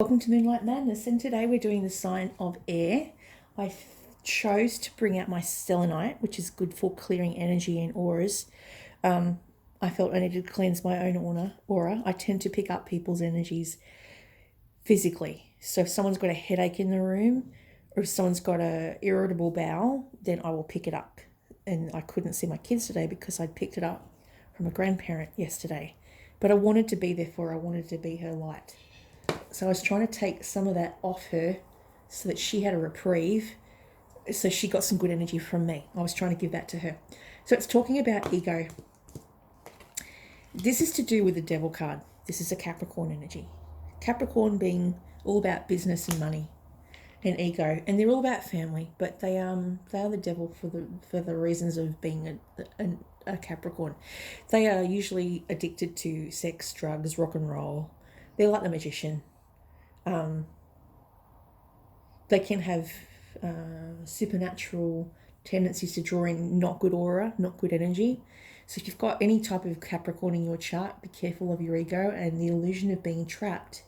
Welcome to Moonlight Madness, and today we're doing the sign of air. I chose to bring out my selenite, which is good for clearing energy and auras. I felt I needed to cleanse my own aura. I tend to pick up people's energies physically. So if someone's got a headache in the room, or if someone's got a irritable bowel, then I will pick it up. And I couldn't see my kids today because I'd picked it up from a grandparent yesterday. But I wanted to be there for her. I wanted to be her light. So I was trying to take some of that off her so that she had a reprieve. So she got some good energy from me. I was trying to give that to her. So it's talking about ego. This is to do with the devil card. This is a Capricorn energy. Capricorn being all about business and money and ego. And they're all about family, but they are the devil for the reasons of being a Capricorn. They are usually addicted to sex, drugs, rock and roll. They're like the magician. They can have supernatural tendencies to draw in not good aura, not good energy. So if you've got any type of Capricorn in your chart, be careful of your ego and the illusion of being trapped.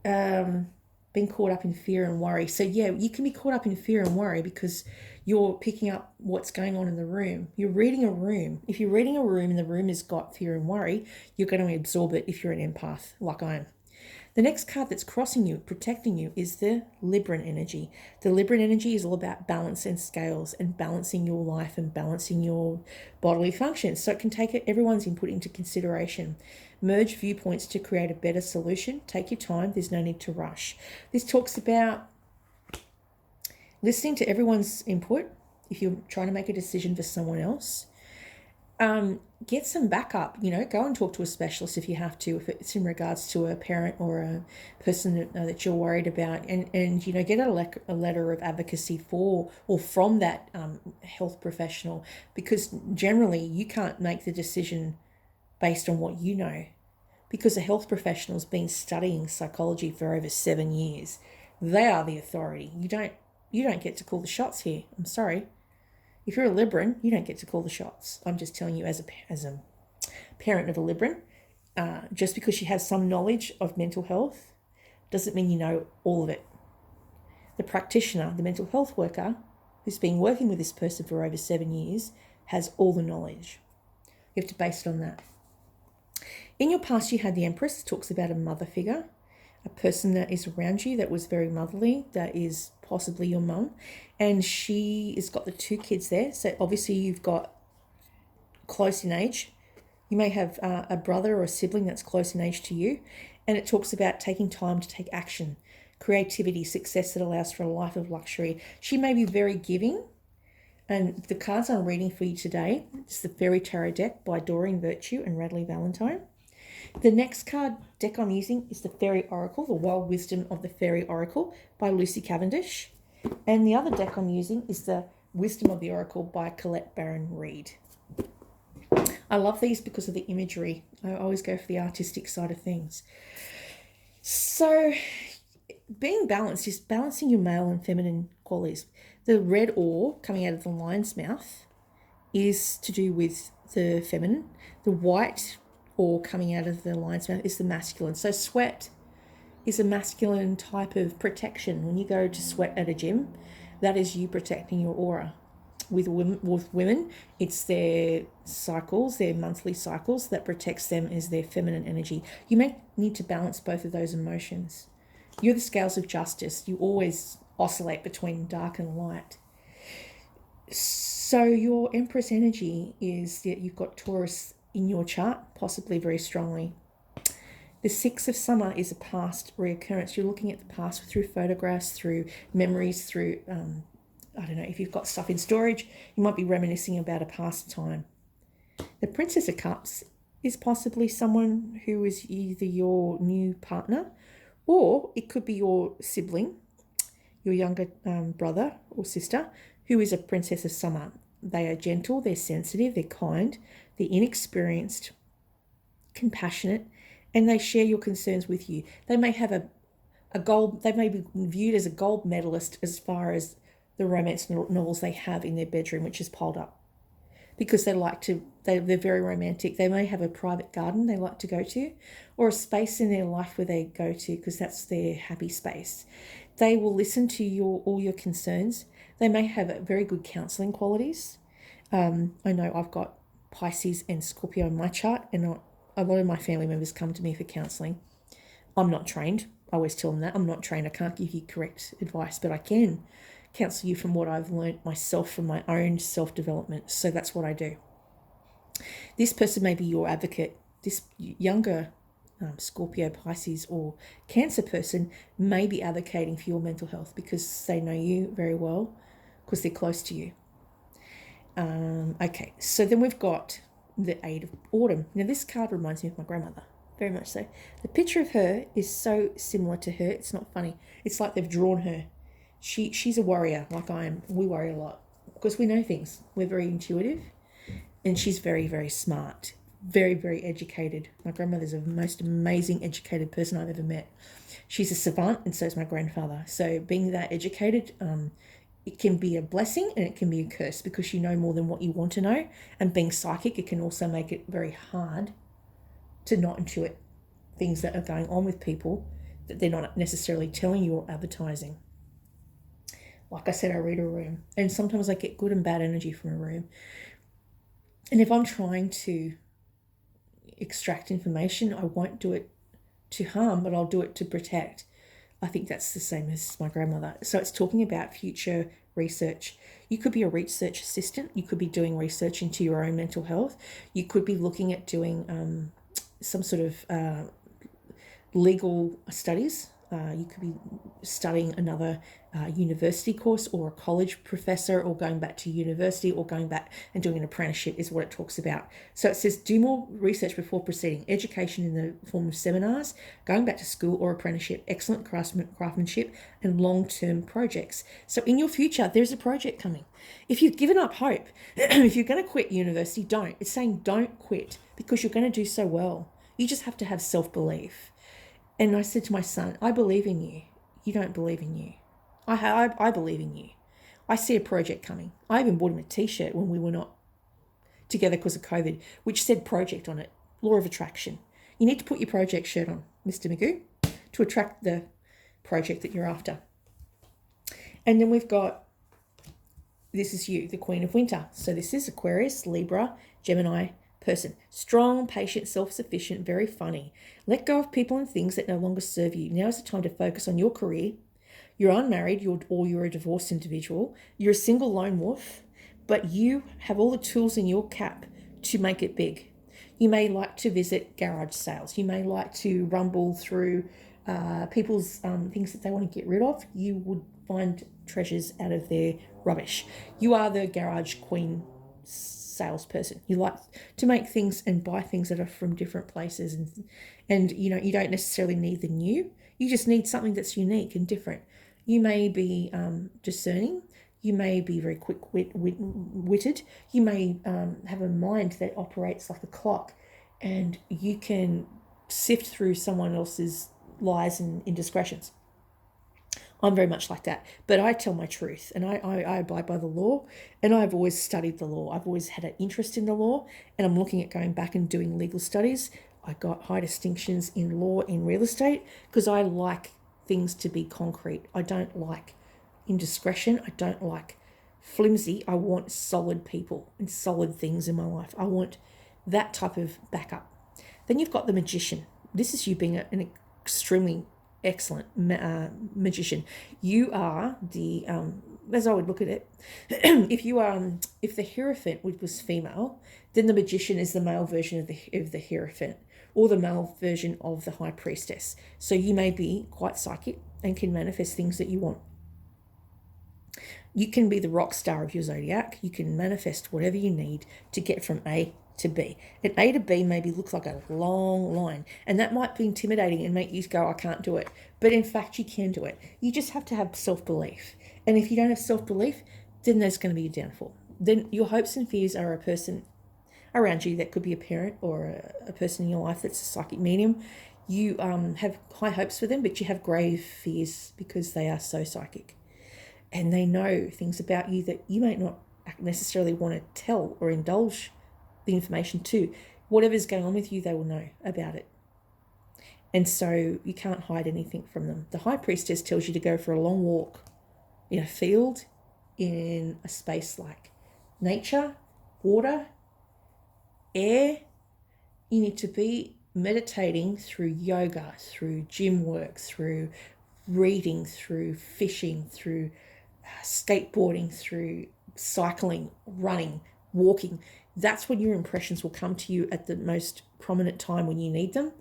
Being caught up in fear and worry. So yeah, you can be caught up in fear and worry because you're picking up what's going on in the room. You're reading a room. If you're reading a room and the room has got fear and worry, you're going to absorb it if you're an empath, like I am. The next card that's crossing you, protecting you, is the Libran energy. The Libran energy is all about balance and scales and balancing your life and balancing your bodily functions. So it can take everyone's input into consideration. Merge viewpoints to create a better solution. Take your time. There's no need to rush. This talks about listening to everyone's input if you're trying to make a decision for someone else. Get some backup, go and talk to a specialist if you have to, if it's in regards to a parent or a person that you're worried about, and get a letter of advocacy for or from that health professional, because generally you can't make the decision based on what you know, because a health professional's been studying psychology for over 7 years. They are the authority. You don't get to call the shots here. I'm sorry. If you're a Libran, you don't get to call the shots. I'm just telling you as a parent of a Libran, just because she has some knowledge of mental health doesn't mean you know all of it. The practitioner, the mental health worker, who's been working with this person for over 7 years, has all the knowledge. You have to base it on that. In your past, you had the Empress. It talks about a mother figure, a person that is around you that was very motherly, that is possibly your mum, and she has got the 2 kids there. So obviously you've got close in age. You may have a brother or a sibling that's close in age to you, and it talks about taking time to take action, creativity, success that allows for a life of luxury. She may be very giving, and the cards I'm reading for you today is the Fairy Tarot deck by Doreen Virtue and Radley Valentine. The next card deck I'm using is the Fairy Oracle, the Wild Wisdom of the Fairy Oracle by Lucy Cavendish. And the other deck I'm using is the Wisdom of the Oracle by Colette Baron Reid. I love these because of the imagery. I always go for the artistic side of things. So being balanced is balancing your male and feminine qualities. The red ore coming out of the lion's mouth is to do with the feminine. The white or coming out of the lion's mouth is the masculine. So sweat is a masculine type of protection. When you go to sweat at a gym, that is you protecting your aura. With women, it's their cycles, their monthly cycles, that protects them as their feminine energy. You may need to balance both of those emotions. You're the scales of justice. You always oscillate between dark and light. So your Empress energy is that you've got Taurus in your chart, possibly very strongly. The 6 of Summer is a past reoccurrence. You're looking at the past through photographs, through memories, through, I don't know, if you've got stuff in storage, you might be reminiscing about a past time. The Princess of Cups is possibly someone who is either your new partner, or it could be your sibling, your younger brother or sister, who is a Princess of Summer. They are gentle, they're sensitive, they're kind, they're inexperienced, compassionate, and they share your concerns with you. They may have a gold, they may be viewed as a gold medalist as far as the romance novels they have in their bedroom, which is piled up. because they're very romantic. They may have a private garden they like to go to, or a space in their life where they go to because that's their happy space. They will listen to all your concerns. They may have very good counseling qualities. I know I've got Pisces and Scorpio in my chart, and a lot of my family members come to me for counseling. I'm not trained. I always tell them that. I'm not trained. I can't give you correct advice, but I can counsel you from what I've learned myself from my own self-development. So that's what I do. This person may be your advocate. This younger Scorpio, Pisces, or Cancer person may be advocating for your mental health because they know you very well, because they're close to you. Okay, so then we've got the Eight of Autumn. Now this card reminds me of my grandmother, very much so. The picture of her is so similar to her, it's not funny. It's like they've drawn her. She's a warrior like I am. We worry a lot because we know things. We're very intuitive, and she's very, very smart, very, very educated. My grandmother's the most amazing educated person I've ever met. She's a savant, and so is my grandfather. So being that educated, it can be a blessing and it can be a curse because you know more than what you want to know. And being psychic, it can also make it very hard to not intuit things that are going on with people that they're not necessarily telling you or advertising. Like I said, I read a room, and sometimes I get good and bad energy from a room. And if I'm trying to extract information, I won't do it to harm, but I'll do it to protect. I think that's the same as my grandmother. So it's talking about future research. You could be a research assistant. You could be doing research into your own mental health. You could be looking at doing some sort of legal studies. You could be studying another university course, or a college professor, or going back to university, or going back and doing an apprenticeship is what it talks about. So it says do more research before proceeding. Education in the form of seminars, going back to school or apprenticeship, excellent craftsmanship, and long-term projects. So in your future, there's a project coming. If you've given up hope, if you're going to quit university, don't. It's saying don't quit because you're going to do so well. You just have to have self-belief. And I said to my son, I believe in you. You don't believe in you. I believe in you. I see a project coming. I even bought him a t-shirt when we were not together because of COVID, which said project on it. Law of attraction. You need to put your project shirt on, Mr. Magoo, to attract the project that you're after. And then we've got, this is you, the Queen of Winter. So this is Aquarius, Libra, Gemini person. Strong, patient, self-sufficient, very funny. Let go of people and things that no longer serve you. Now is the time to focus on your career. You're unmarried, or you're a divorced individual. You're a single lone wolf, but you have all the tools in your cap to make it big. You may like to visit garage sales. You may like to rumble through people's things that they want to get rid of. You would find treasures out of their rubbish. You are the garage queen salesperson. You like to make things and buy things that are from different places, and you know, you don't necessarily need the new. You just need something that's unique and different. You may be discerning. You may be very quick-witted. You may have a mind that operates like a clock, and you can sift through someone else's lies and indiscretions. I'm very much like that, but I tell my truth, and I abide by the law, and I've always studied the law. I've always had an interest in the law, and I'm looking at going back and doing legal studies. I got high distinctions in law in real estate because I like things to be concrete. I don't like indiscretion. I don't like flimsy. I want solid people and solid things in my life. I want that type of backup. Then you've got the Magician. This is you being an extremely excellent magician. You are the as I would look at it, if the Hierophant was female, then the Magician is the male version of the Hierophant, or the male version of the High Priestess. So you may be quite psychic and can manifest things that you want. You can be the rock star of your zodiac. You can manifest whatever you need to get from A to B. And A to B maybe looks like a long line, and that might be intimidating and make you go, I can't do it. But in fact, you can do it. You just have to have self-belief. And if you don't have self-belief, then there's going to be a downfall. Then your hopes and fears are a person around you that could be a parent or a person in your life that's a psychic medium. You have high hopes for them, but you have grave fears because they are so psychic. And they know things about you that you might not necessarily want to tell or indulge the information to. Whatever's going on with you, they will know about it. And so you can't hide anything from them. The high priestess tells you to go for a long walk in a field, in a space like nature, water, air. You need to be meditating through yoga, through gym work, through reading, through fishing, through skateboarding, through cycling, running, walking. That's when your impressions will come to you at the most prominent time when you need them.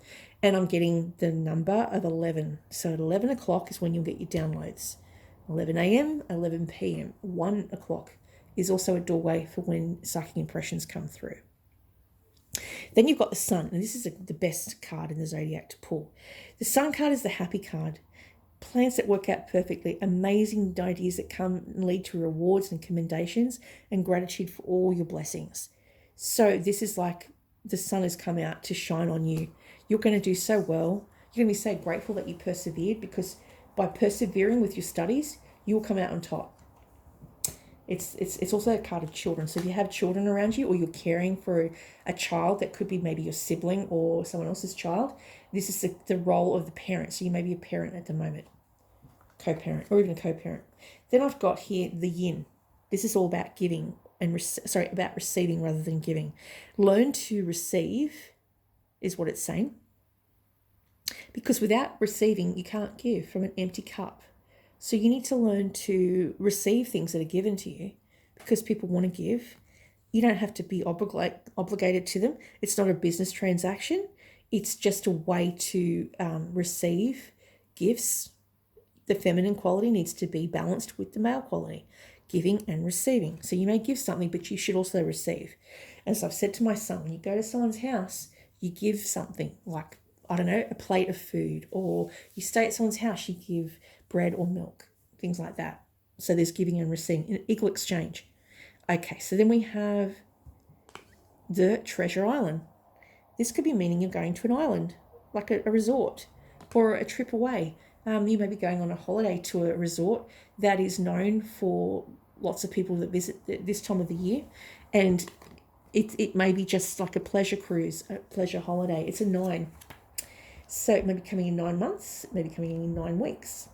And I'm getting the number of 11. So at 11 o'clock is when you'll get your downloads. 11 a.m., 11 p.m., 1 o'clock is also a doorway for when psychic impressions come through. Then you've got the sun, and this is the best card in the zodiac to pull. The sun card is the happy card. Plans that work out perfectly, amazing ideas that come and lead to rewards and commendations and gratitude for all your blessings. So this is like the sun has come out to shine on you. You're going to do so well. You're going to be so grateful that you persevered, because by persevering with your studies, you will come out on top. It's also a card of children. So if you have children around you, or you're caring for a child that could be maybe your sibling or someone else's child, this is the role of the parent. So you may be a parent at the moment, co-parent, or even a co-parent. Then I've got here the yin. This is all about giving and about receiving rather than giving. Learn to receive is what it's saying. Because without receiving, you can't give from an empty cup. So you need to learn to receive things that are given to you, because people want to give. You don't have to be obligated to them. It's not a business transaction. It's just a way to receive gifts. The feminine quality needs to be balanced with the male quality, giving and receiving. So you may give something, but you should also receive. As I've said to my son, when you go to someone's house, you give something like, I don't know, a plate of food, or you stay at someone's house, you give bread or milk, things like that. So there's giving and receiving in equal exchange. Okay, so then we have the Treasure Island. This could be meaning you're going to an island, like a resort, or a trip away. You may be going on a holiday to a resort that is known for lots of people that visit this time of the year. And it may be just like a pleasure cruise, a pleasure holiday. It's a 9. So it may be coming in 9 months, it may be coming in 9 weeks.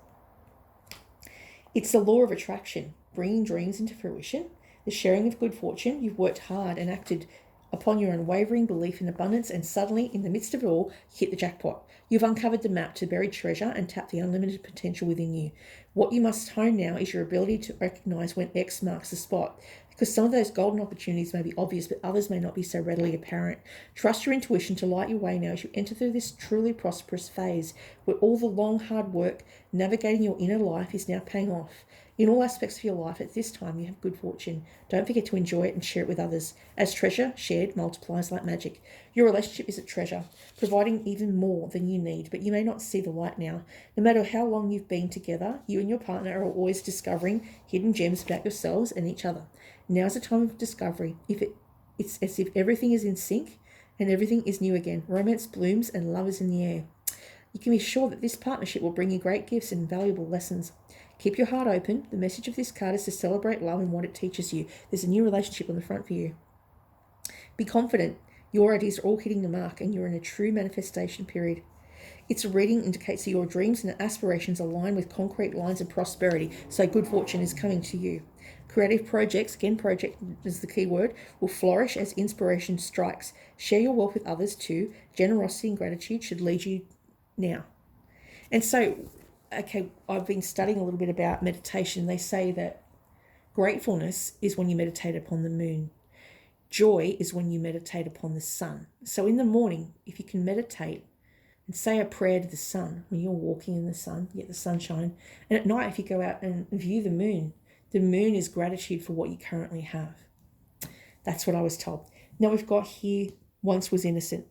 It's the law of attraction, bringing dreams into fruition, the sharing of good fortune. You've worked hard and acted upon your unwavering belief in abundance, and suddenly, in the midst of it all, you hit the jackpot. You've uncovered the map to buried treasure and tapped the unlimited potential within you. What you must hone now is your ability to recognize when X marks the spot, because some of those golden opportunities may be obvious, but others may not be so readily apparent. Trust your intuition to light your way now as you enter through this truly prosperous phase, where all the long, hard work navigating your inner life is now paying off. In all aspects of your life, at this time, you have good fortune. Don't forget to enjoy it and share it with others, as treasure shared multiplies like magic. Your relationship is a treasure, providing even more than you need, but you may not see the light now. No matter how long you've been together, you and your partner are always discovering hidden gems about yourselves and each other. Now's the time of discovery. It's as if everything is in sync and everything is new again. Romance blooms and love is in the air. You can be sure that this partnership will bring you great gifts and valuable lessons. Keep your heart open. The message of this card is to celebrate love and what it teaches you. There's a new relationship on the front for you. Be confident. Your ideas are all hitting the mark and you're in a true manifestation period. Its reading indicates that your dreams and aspirations align with concrete lines of prosperity, so good fortune is coming to you. Creative projects, again project is the key word, will flourish as inspiration strikes. Share your wealth with others too. Generosity and gratitude should lead you now. And so, okay, I've been studying a little bit about meditation. They say that gratefulness is when you meditate upon the moon. Joy is when you meditate upon the sun. So in the morning, if you can meditate and say a prayer to the sun when you're walking in the sun, you get the sunshine. And at night, if you go out and view the moon is gratitude for what you currently have. That's what I was told. Now we've got here, once was innocent,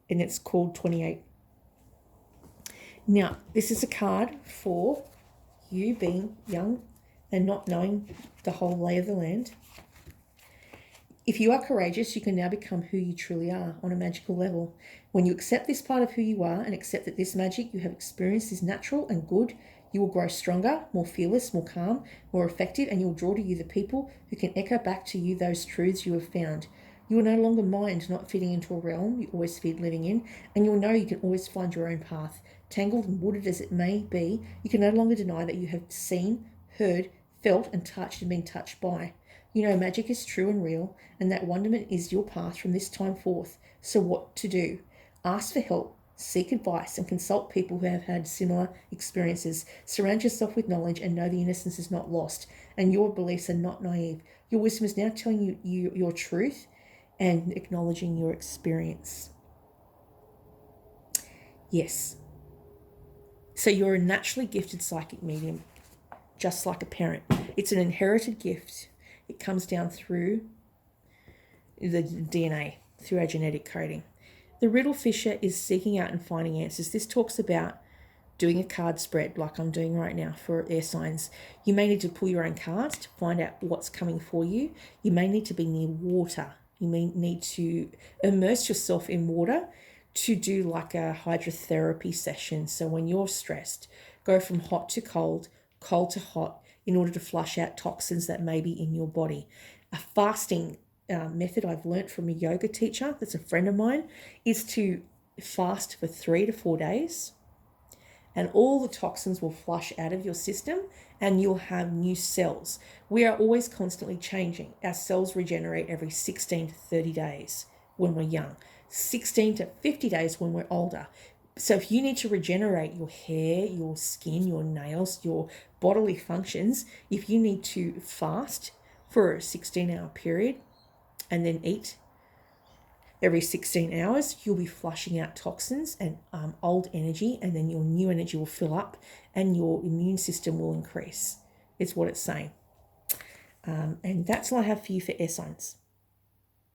and it's called 28. Now, this is a card for you being young and not knowing the whole lay of the land. If you are courageous, you can now become who you truly are on a magical level. When you accept this part of who you are and accept that this magic you have experienced is natural and good, you will grow stronger, more fearless, more calm, more effective, and you will draw to you the people who can echo back to you those truths you have found. You will no longer mind not fitting into a realm you always feared living in, and you'll know you can always find your own path. Tangled and wooded as it may be, you can no longer deny that you have seen, heard, felt, and touched and been touched by. You know magic is true and real, and that wonderment is your path from this time forth. So what to do? Ask for help, seek advice, and consult people who have had similar experiences. Surround yourself with knowledge and know the innocence is not lost, and your beliefs are not naive. Your wisdom is now telling you your truth and acknowledging your experience. Yes. So you're a naturally gifted psychic medium, just like a parent. It's an inherited gift. It comes down through the DNA, through our genetic coding. The riddle fisher is seeking out and finding answers. This talks about doing a card spread like I'm doing right now for air signs. You may need to pull your own cards to find out what's coming for you. You may need to be near water. You may need to immerse yourself in water to do like a hydrotherapy session. So when you're stressed, go from hot to cold, cold to hot, in order to flush out toxins that may be in your body. A fasting method I've learnt from a yoga teacher that's a friend of mine is to fast for 3 to 4 days, and all the toxins will flush out of your system and you'll have new cells. We are always constantly changing. Our cells regenerate every 16 to 30 days when we're young, 16 to 50 days when we're older. So if you need to regenerate your hair, your skin, your nails, your bodily functions, if you need to fast for a 16-hour period and then eat every 16 hours, you'll be flushing out toxins and old energy, and then your new energy will fill up and your immune system will increase. It's what it's saying. And that's all I have for you for air signs.